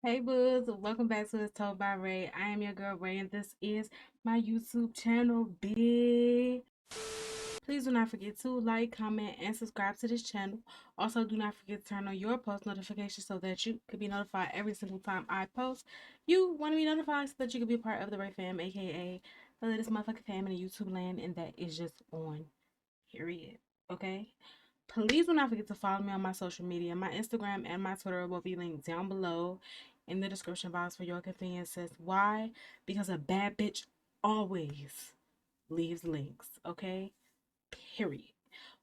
Hey boods, welcome back to It's Told by Ray. I am your girl Ray and this is my YouTube channel, bitch. Please do not forget to like, comment, and subscribe to this channel. Also, do not forget to turn on your post notifications so that you can be notified every single time I post. You want to be notified so that you can be a part of the Ray fam, aka the latest motherfucking fam in the YouTube land, and that is just on period. Okay? Please do not forget to follow me on my social media. My Instagram and my Twitter will be linked down below in the description box for your convenience. Why? Because a bad bitch always leaves links. Okay? Period.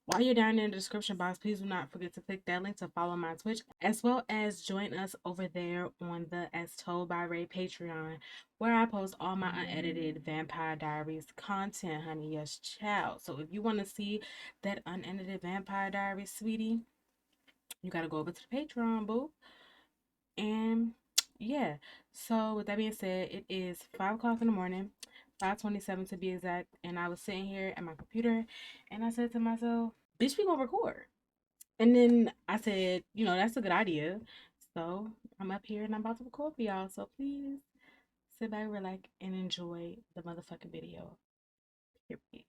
While you're down in the description box, please do not forget to click that link to follow my Twitch, as well as join us over there on the As Told by Ray Patreon, where I post all my unedited Vampire Diaries content, honey. Yes, child. So if you want to see that unedited Vampire Diaries, sweetie, you got to go over to the Patreon, boo. And yeah, so with that being said, it is 5 o'clock in the morning, 5:27 to be exact, and I was sitting here at my computer, and I said to myself, bitch, we gonna record. And then I said, that's a good idea. So I'm up here and I'm about to record for y'all. So please sit back, relax, and enjoy the motherfucking video. Period.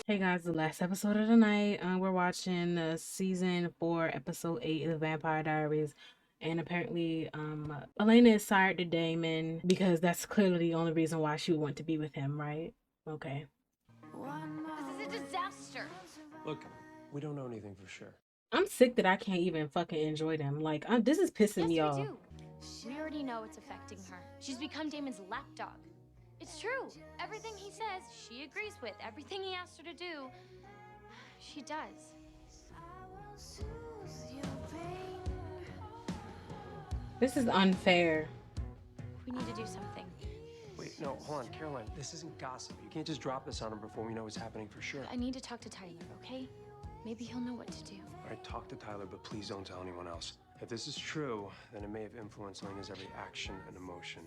Hey guys, the last episode of the night. We're watching season 4, episode 8 of the Vampire Diaries. And apparently, Elena is sired to Damon because that's clearly the only reason why she would want to be with him, right? Okay. This is a disaster. Look, we don't know anything for sure. I'm sick that I can't even fucking enjoy them. Like, this is pissing me off. Yes, we do. We already know it's affecting her. She's become Damon's lapdog. It's true. Everything he says, she agrees with. Everything he asks her to do, she does. This is unfair. We need to do something. Wait, no, hold on, Caroline. This isn't gossip. You can't just drop this on him before we know what's happening for sure. I need to talk to Tyler, okay? Maybe he'll know what to do. All right, talk to Tyler, but please don't tell anyone else. If this is true, then it may have influenced Lena's every action and emotion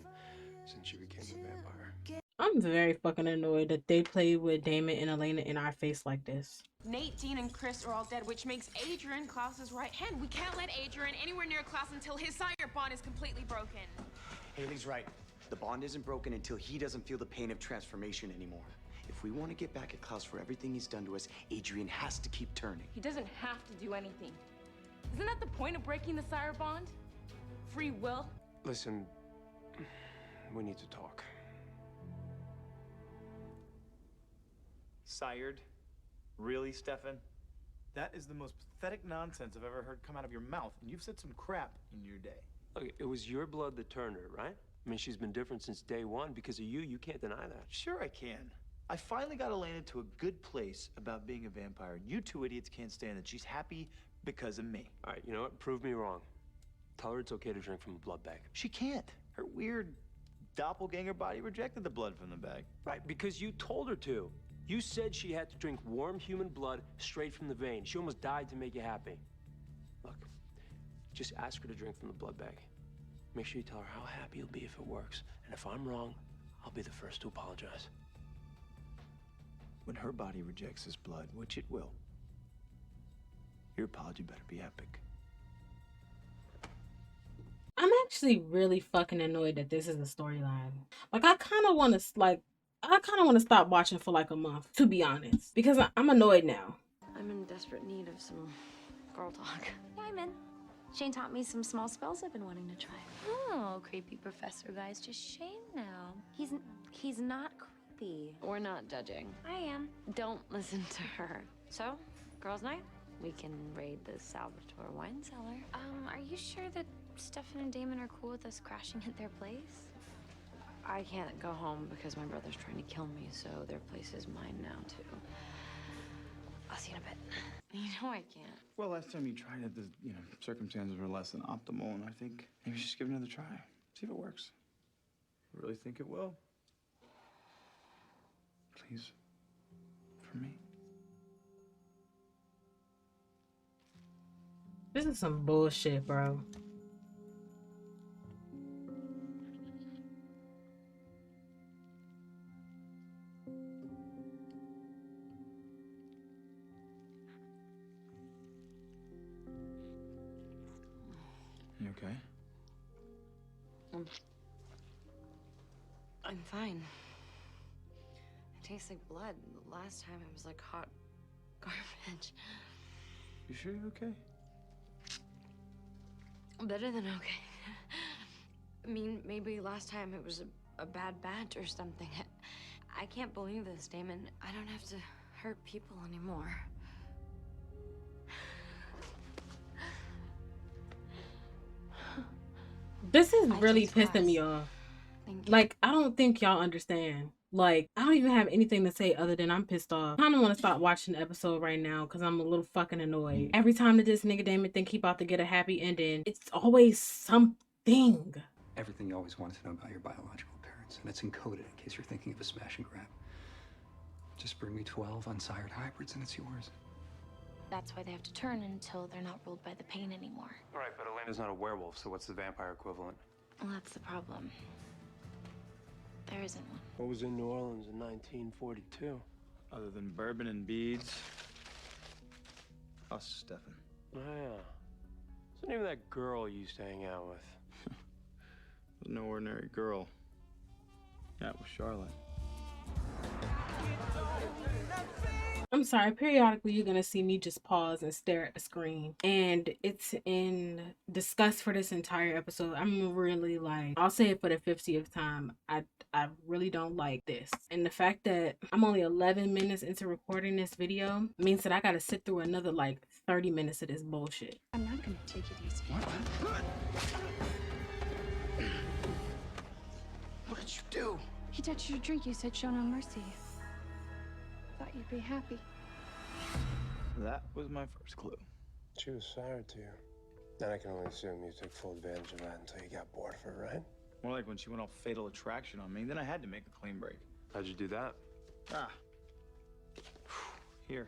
since she became a vampire. I'm very fucking annoyed that they play with Damon and Elena in our face like this. Nate, Dean, and Chris are all dead, which makes Adrian Klaus's right hand. We can't let Adrian anywhere near Klaus until his sire bond is completely broken. Haley's right. The bond isn't broken until he doesn't feel the pain of transformation anymore. If we want to get back at Klaus for everything he's done to us, Adrian has to keep turning. He doesn't have to do anything. Isn't that the point of breaking the sire bond? Free will? Listen, we need to talk. Sired? Really, Stefan? That is the most pathetic nonsense I've ever heard come out of your mouth, and you've said some crap in your day. Look, it was your blood that turned her, right? I mean, she's been different since day one because of you. You can't deny that. Sure I can. I finally got Elena to a good place about being a vampire, and you two idiots can't stand that she's happy because of me. All right, you know what? Prove me wrong. Tell her it's okay to drink from a blood bag. She can't. Her weird doppelganger body rejected the blood from the bag. Right, because you told her to. You said she had to drink warm human blood straight from the vein. She almost died to make you happy. Look, just ask her to drink from the blood bag. Make sure you tell her how happy you'll be if it works. And if I'm wrong, I'll be the first to apologize. When her body rejects this blood, which it will, your apology better be epic. I'm actually really fucking annoyed that this is the storyline. Like, I kind of want to stop watching for like a month, to be honest, because I'm annoyed now. I'm in desperate need of some girl talk. Yeah, I'm in. Shane taught me some small spells I've been wanting to try. Oh, creepy professor guy's just Shane now. He's not creepy. We're not judging. I am. Don't listen to her. So, girls' night? We can raid the Salvatore wine cellar. Are you sure that Stefan and Damon are cool with us crashing at their place? I can't go home because my brother's trying to kill me, so their place is mine now, too. I'll see you in a bit. You know I can't. Well, last time you tried it, the circumstances were less than optimal, and I think maybe just give it another try. See if it works. You really think it will? Please. For me. This is some bullshit, bro. You okay? I'm fine. It tastes like blood. The last time it was like hot garbage. You sure you're okay? Better than okay. I mean, maybe last time it was a bad batch or something. I can't believe this, Damon. I don't have to hurt people anymore. This is I really take pissing me class. off. Thank you. Like, I don't think y'all understand. Like, I don't even have anything to say other than I'm pissed off. I kind of want to stop watching the episode right now because I'm a little fucking annoyed. Every time that this nigga Damon think he about to get a happy ending, it's always something. Everything you always wanted to know about your biological parents, and it's encoded in case you're thinking of a smash and grab. Just bring me 12 unsired hybrids and it's yours. That's why they have to turn until they're not ruled by the pain anymore. Right, but Elena's not a werewolf, so what's the vampire equivalent? Well, that's the problem. There isn't one. What was in New Orleans in 1942? Other than bourbon and beads. Us, Stefan. Oh, yeah. What's the name of that girl you used to hang out with? No ordinary girl. That was Charlotte. I'm sorry, periodically you're gonna see me just pause and stare at the screen. And it's in disgust for this entire episode. I'm really like, I'll say it for the 50th time. I really don't like this. And the fact that I'm only 11 minutes into recording this video means that I gotta sit through another like 30 minutes of this bullshit. I'm not gonna take it easy. What did you do? He touched your drink. You said show no mercy. Thought you'd be happy. That was my first clue. She was sired to you. Then I can only assume you took full advantage of that until you got bored of her, right? More like when she went all fatal attraction on me, then I had to make a clean break. How'd you do that? Ah. Here.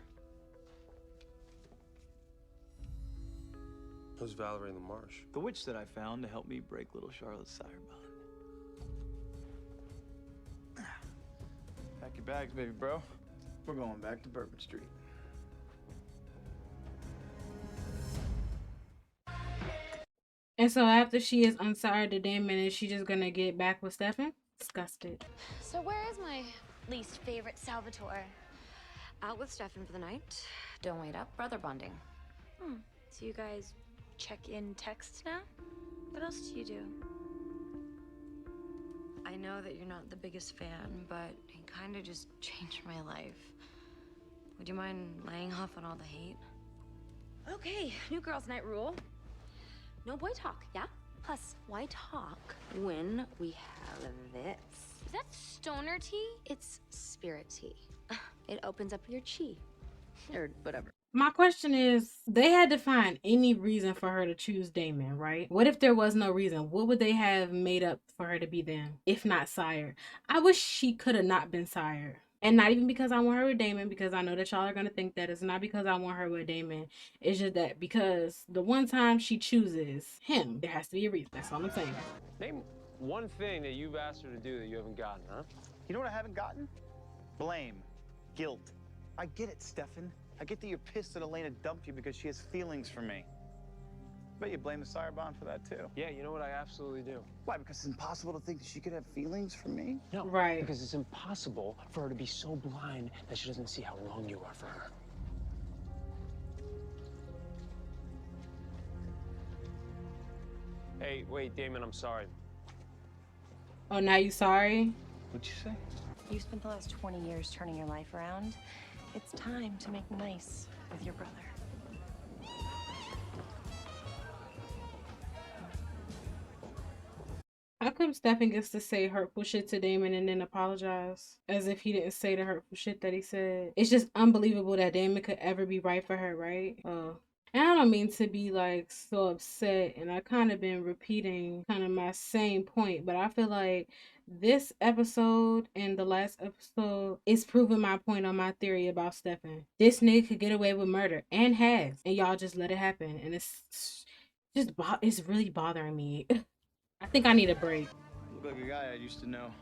Who's Valerie LaMarche? The witch that I found to help me break little Charlotte's sire bond. Pack your bags, baby bro. We're going back to Bourbon Street. And so after she is unsired to Damon, is she just gonna get back with Stefan? Disgusted. So where is my least favorite Salvatore? Out with Stefan for the night. Don't wait up. Brother bonding. So you guys check in texts now? What else do you do? I know that you're not the biggest fan, but he kind of just changed my life. Would you mind laying off on all the hate? Okay, new girls' night rule. No boy talk, yeah? Plus, why talk? When we have this. Is that stoner tea? It's spirit tea. It opens up your chi. Or whatever. My question is, they had to find any reason for her to choose Damon, right? What if there was no reason? What would they have made up for her to be then, if not sired? I wish she could have not been sired. And not even because I want her with Damon, because I know that y'all are going to think that it's not because I want her with Damon. It's just that because the one time she chooses him, there has to be a reason. That's all I'm saying. Name one thing that you've asked her to do that you haven't gotten, huh? You know what I haven't gotten? Blame. Guilt. I get it, Stefan. I get that you're pissed that Elena dumped you because she has feelings for me. Bet you blame the sire bond for that, too. Yeah, you know what? I absolutely do. Why? Because it's impossible to think that she could have feelings for me? No, Right. because it's impossible for her to be so blind that she doesn't see how wrong you are for her. Hey, wait, Damon, I'm sorry. Oh, now you sorry? What'd you say? You spent the last 20 years turning your life around. It's time to make nice with your brother. How come Stefan gets to say hurtful shit to Damon and then apologize? As if he didn't say the hurtful shit that he said. It's just unbelievable that Damon could ever be right for her, right? And I don't mean to be like so upset, and I kind of been repeating kind of my same point, but I feel like this episode and the last episode is proving my point on my theory about Stefan. This nigga could get away with murder, and has, and y'all just let it happen, and it's really bothering me. I think I need a break. You look like a guy I used to know.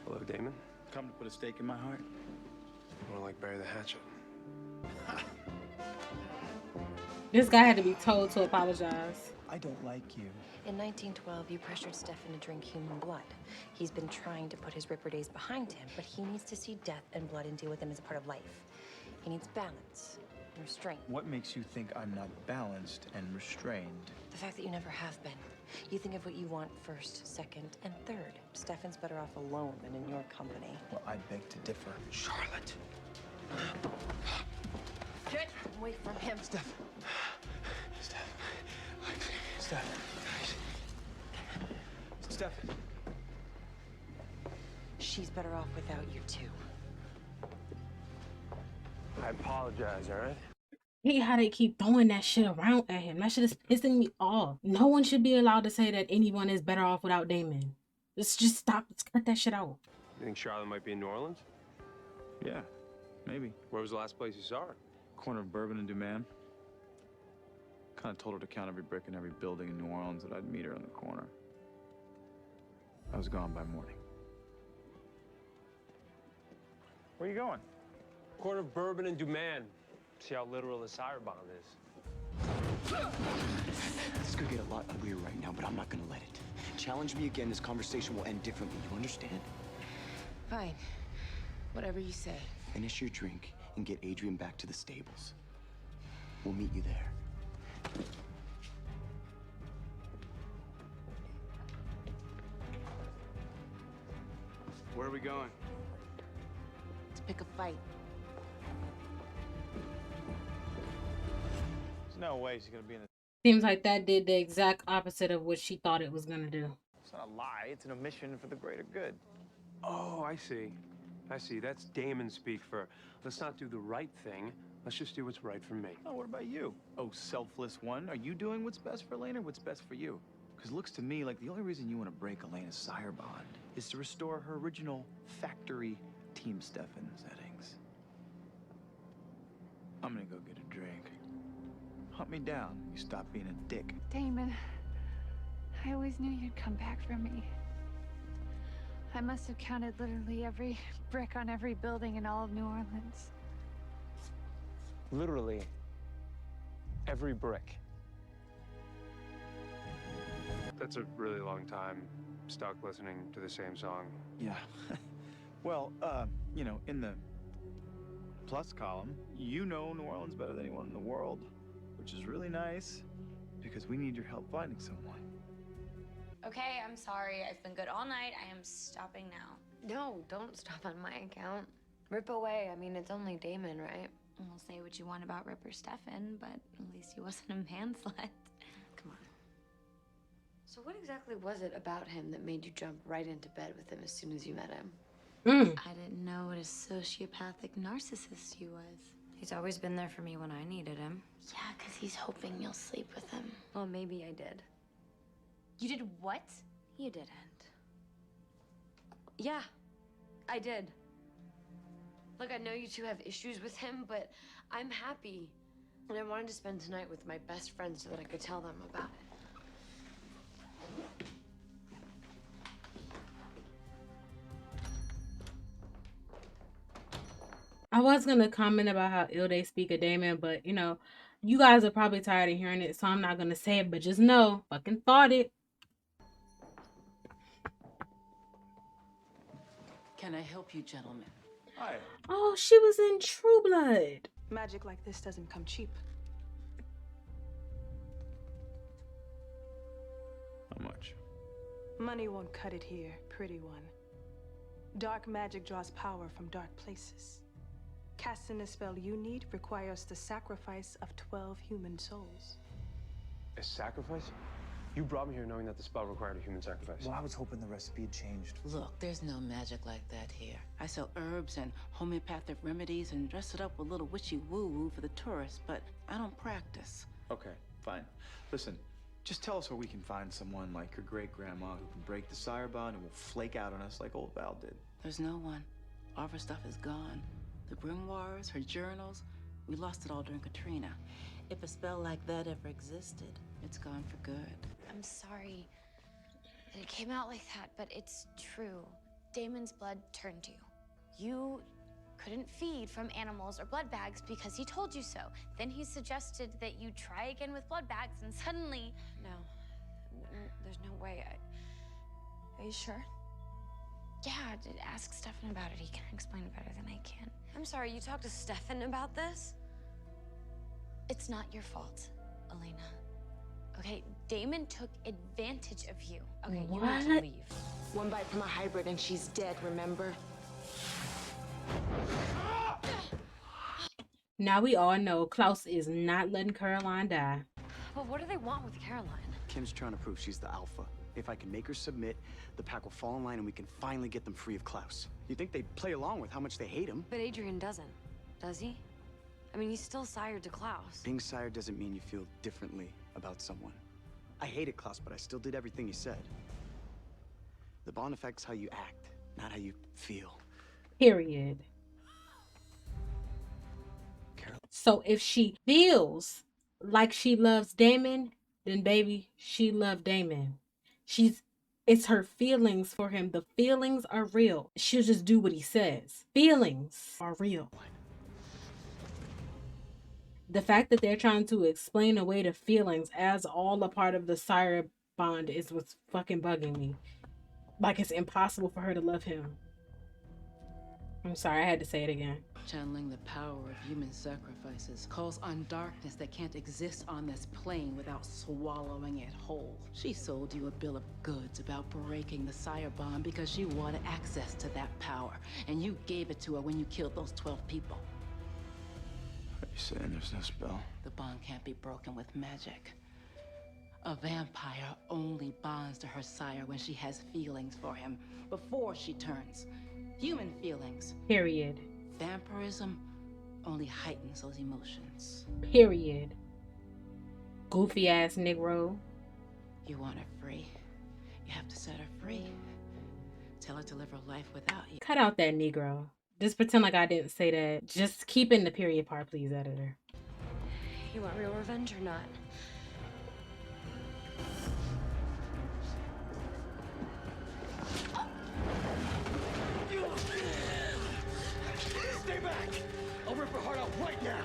Hello, Damon. Come to put a stake in my heart. More like bury the hatchet. This guy had to be told to apologize. I don't like you. In 1912, you pressured Stefan to drink human blood. He's been trying to put his Ripper days behind him, but he needs to see death and blood and deal with them as a part of life. He needs balance and restraint. What makes you think I'm not balanced and restrained? The fact that you never have been. You think of what you want first, second, and third. Stefan's better off alone than in your company. Well, I beg to differ. Charlotte! Get away from him. Steph! Steph! Steph! She's better off without you two. I apologize, all right? I hate how they keep throwing that shit around at him. That shit is pissing me off. No one should be allowed to say that anyone is better off without Damon. Let's just stop. Let's cut that shit out. You think Charlotte might be in New Orleans? Yeah, maybe. Where was the last place you saw her? Corner of Bourbon and Duman. Kind of told her to count every brick in every building in New Orleans that I'd meet her on the corner. I was gone by morning. Where are you going? Corner of Bourbon and Duman. See how literal the sire bond is. This could get a lot uglier right now, but I'm not gonna let it. Challenge me again, this conversation will end differently. You understand? Fine. Whatever you say. Finish your drink and get Adrian back to the stables. We'll meet you there. Where are we going? Let's pick a fight. There's no way she's gonna be in the... Seems like that did the exact opposite of what she thought it was gonna do. It's not a lie, it's an omission for the greater good. Oh, I see. I see. That's Damon speak for, let's not do the right thing. Let's just do what's right for me. Oh, what about you? Oh, selfless one. Are you doing what's best for Elena or what's best for you? Because it looks to me like the only reason you want to break Elena's sire bond is to restore her original factory Team Stefan settings. I'm gonna go get a drink. Hunt me down. You stop being a dick. Damon, I always knew you'd come back for me. I must have counted literally every brick on every building in all of New Orleans. Literally every brick. That's a really long time stuck listening to the same song. Yeah. Well, you know, in the plus column, you know New Orleans better than anyone in the world, which is really nice because we need your help finding someone. Okay, I'm sorry. I've been good all night. I am stopping now. No, don't stop on my account. Rip away. I mean, it's only Damon, right? We'll say what you want about Ripper Stefan, but at least he wasn't a man-slut. Come on. So what exactly was it about him that made you jump right into bed with him as soon as you met him? I didn't know what a sociopathic narcissist he was. He's always been there for me when I needed him. Yeah, because he's hoping you'll sleep with him. Well, maybe I did. You did what? You didn't. Yeah, I did. Look, I know you two have issues with him, but I'm happy. And I wanted to spend tonight with my best friends so that I could tell them about it. I was gonna comment about how ill they speak of Damon, but you know, you guys are probably tired of hearing it, so I'm not gonna say it, but just know, fucking thought it. Can I help you, gentlemen? Hi. Oh, she was in True Blood. Magic like this doesn't come cheap. How much? Money won't cut it here, pretty one. Dark magic draws power from dark places. Casting the spell you need requires the sacrifice of 12 human souls. A sacrifice? You brought me here knowing that the spell required a human sacrifice. Well, I was hoping the recipe had changed. Look, there's no magic like that here. I sell herbs and homeopathic remedies and dress it up with a little witchy woo-woo for the tourists, but I don't practice. Okay, fine. Listen, just tell us where we can find someone like your great-grandma who can break the sire bond and will flake out on us like old Val did. There's no one. All of her stuff is gone. The grimoires, her journals, we lost it all during Katrina. If a spell like that ever existed, it's gone for good. I'm sorry that it came out like that, but it's true. Damon's blood turned you. You couldn't feed from animals or blood bags because he told you so. Then he suggested that you try again with blood bags, and suddenly... No. There's no way. Are you sure? Yeah, ask Stefan about it. He can explain it better than I can. I'm sorry, you talked to Stefan about this? It's not your fault, Elena. Okay, Damon took advantage of you. Okay, you need to leave. One bite from a hybrid and she's dead, remember? Now we all know Klaus is not letting Caroline die. But what do they want with Caroline? Kim's trying to prove she's the alpha. If I can make her submit, the pack will fall in line and we can finally get them free of Klaus. You think they'd play along with how much they hate him? But Adrian doesn't, does he? I mean, he's still sired to Klaus. Being sired doesn't mean you feel differently about someone. I hated Klaus, but I still did everything he said. The bond affects how you act, not how you feel. Period. So if she feels like she loves Damon, then baby, she loved Damon. It's her feelings for him. The feelings are real. She'll just do what he says. Feelings are real. The fact that they're trying to explain away the feelings as all a part of the sire bond is what's fucking bugging me. Like it's impossible for her to love him. I'm sorry, I had to say it again. Channeling the power of human sacrifices calls on darkness that can't exist on this plane without swallowing it whole. She sold you a bill of goods about breaking the sire bond because she wanted access to that power, and you gave it to her when you killed those 12 people. Are you saying there's no spell? The bond can't be broken with magic. A vampire only bonds to her sire when she has feelings for him, before she turns. Human feelings. Period. Vampirism only heightens those emotions. Period. Goofy ass Negro. You want her free. You have to set her free. Tell her to live her life without you. Cut out that Negro. Just pretend like I didn't say that. Just keep in the period part, please, editor. You want real revenge or not? Stay back! I'll rip her heart out right now!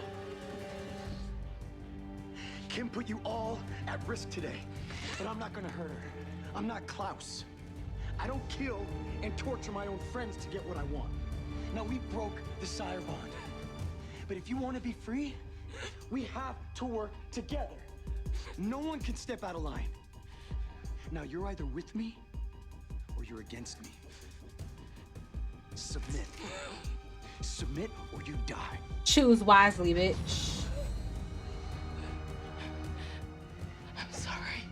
Kim put you all at risk today, but I'm not gonna hurt her. I'm not Klaus. I don't kill and torture my own friends to get what I want. Now, we broke the sire bond. But if you want to be free, we have to work together. No one can step out of line. Now, you're either with me or you're against me. Submit. Submit or you die. Choose wisely, bitch. I'm sorry.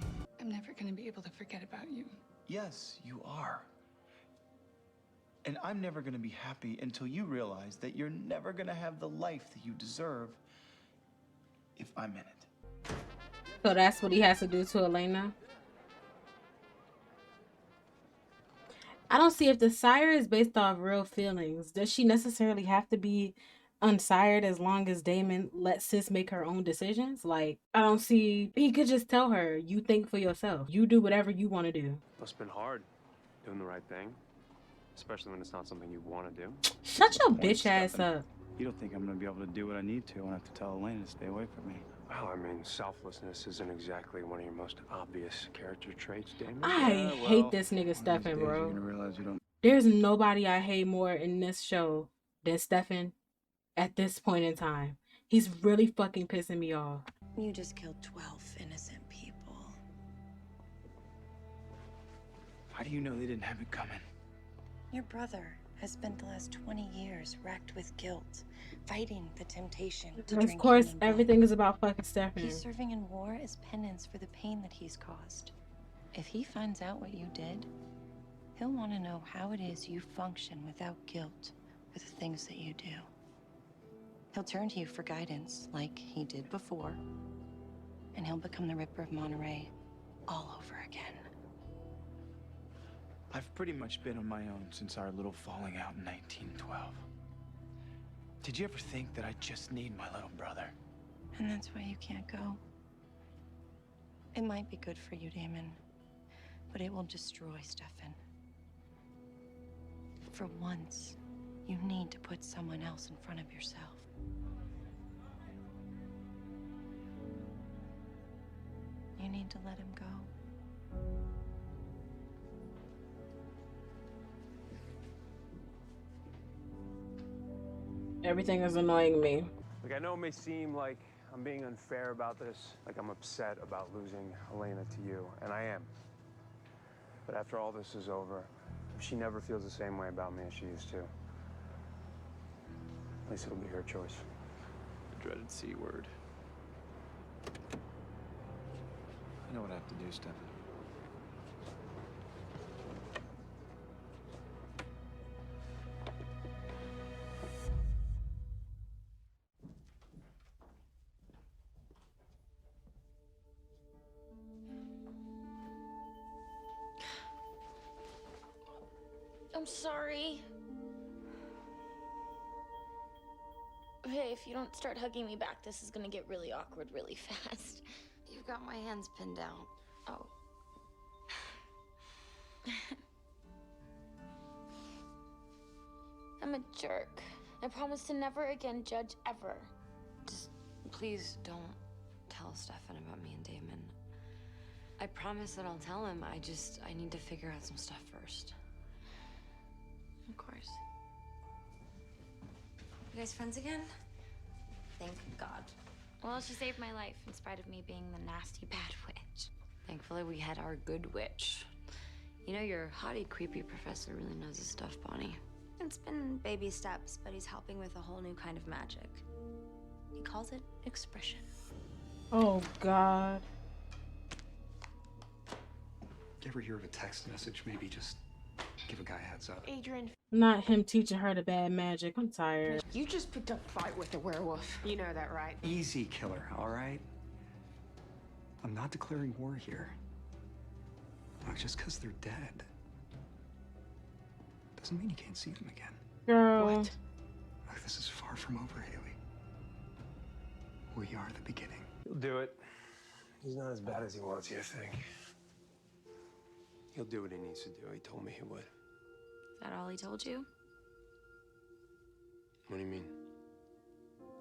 I'm never gonna be able to forget about you. Yes, you are. And I'm never gonna be happy until you realize that you're never gonna have the life that you deserve if I'm in it. So that's what he has to do to Elena. I don't see if the sire is based off real feelings. Does she necessarily have to be unsired as long as Damon lets sis make her own decisions? Like, I don't see. He could just tell her, you think for yourself. You do whatever you want to do. Must have been hard doing the right thing, especially when it's not something you want to do. Shut your bitch ass up. You don't think I'm gonna be able to do what I need to when I have to tell Elena to stay away from me? Well, I mean, selflessness isn't exactly one of your most obvious character traits, Damon. I hate this nigga Stefan, bro. You're gonna realize you don't. There's nobody I hate more in this show than Stefan at this point in time. He's really fucking pissing me off. You just killed 12 innocent people. How do you know they didn't have it coming? Your brother has spent the last 20 years racked with guilt, fighting the temptation to drink Of course, human blood. everything is about fucking Stefan. He's serving in war as penance for the pain that he's caused. If he finds out what you did, he'll want to know how it is you function without guilt for the things that you do. He'll turn to you for guidance, like he did before, and he'll become the Ripper of Monterey all over again. I've pretty much been on my own since our little falling out in 1912. Did you ever think that I just need my little brother? And that's why you can't go. It might be good for you, Damon, but it will destroy Stefan. For once, you need to put put someone else in front of yourself. You need to let him go. Everything is annoying me. Like, I know it may seem like I'm being unfair about this, like I'm upset about losing Elena to you, and I am. But after all this is over, she never feels the same way about me as she used to. At least it'll be her choice. The dreaded C word. I know what I have to do, Stefan. I'm sorry. Hey, if you don't start hugging me back, this is gonna get really awkward really fast. You've got my hands pinned down. Oh. I'm a jerk. I promise to never again judge ever. Just please don't tell Stefan about me and Damon. I promise that I'll tell him. I need to figure out some stuff first. Of course. You guys friends again? Thank God. Well, she saved my life in spite of me being the nasty bad witch. Thankfully, we had our good witch. You know, your haughty, creepy professor really knows his stuff, Bonnie. It's been baby steps, but he's helping with a whole new kind of magic. He calls it expression. Oh, God. You ever hear of a text message? Maybe just give a guy a heads up. Adrian. Not him teaching her the bad magic. I'm tired. You just picked up a fight with the werewolf. You know that, right? Easy, killer, all right? I'm not declaring war here. Look, just because they're dead doesn't mean you can't see them again. Girl. What? Look, this is far from over, Haley. We are the beginning. He'll do it. He's not as bad as he was, you think? He'll do what he needs to do. He told me he would. Is that all he told you? What do you mean?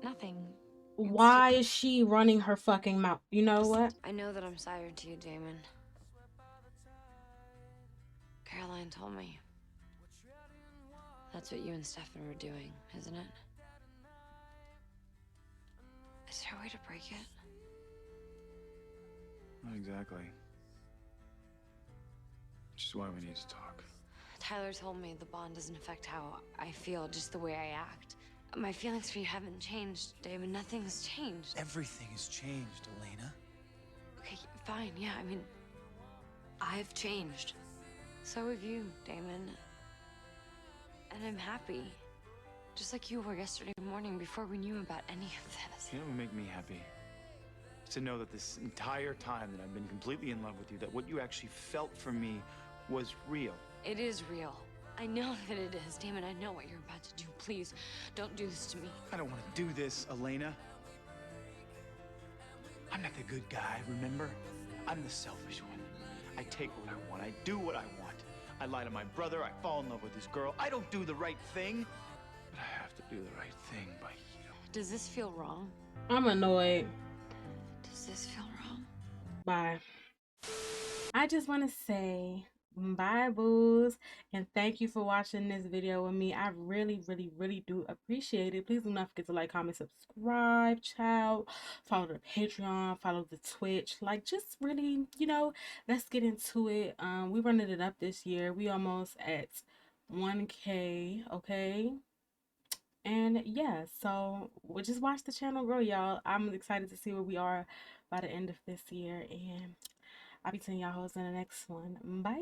Nothing. Why is she running her fucking mouth? You know what? I know that I'm sired to you, Damon. Caroline told me. That's what you and Stefan were doing, isn't it? Is there a way to break it? Not exactly. Which is why we need to talk. Tyler told me the bond doesn't affect how I feel, just the way I act. My feelings for you haven't changed, Damon. Nothing's changed. Everything has changed, Elena. Okay, fine, yeah, I mean, I've changed. So have you, Damon. And I'm happy. Just like you were yesterday morning before we knew about any of this. You know what would make me happy? To know that this entire time that I've been completely in love with you, that what you actually felt for me was real. It is real. I know that it is. Damon, I know what you're about to do. Please, don't do this to me. I don't want to do this, Elena. I'm not the good guy, remember? I'm the selfish one. I take what I want. I do what I want. I lie to my brother. I fall in love with this girl. I don't do the right thing. But I have to do the right thing by you. Does this feel wrong? I'm annoyed. Does this feel wrong? Bye. I just want to say bye, boos, and thank you for watching this video with me. I really do appreciate it. Please do not forget to like, comment, subscribe, child. Follow the Patreon, follow the Twitch. Like, just really, you know, let's get into it. We're running it up this year. We almost at 1K, okay? And yeah, so we'll just watch the channel grow, y'all. I'm excited to see where we are by the end of this year, and I'll be seeing y'all hoes in the next one. Bye.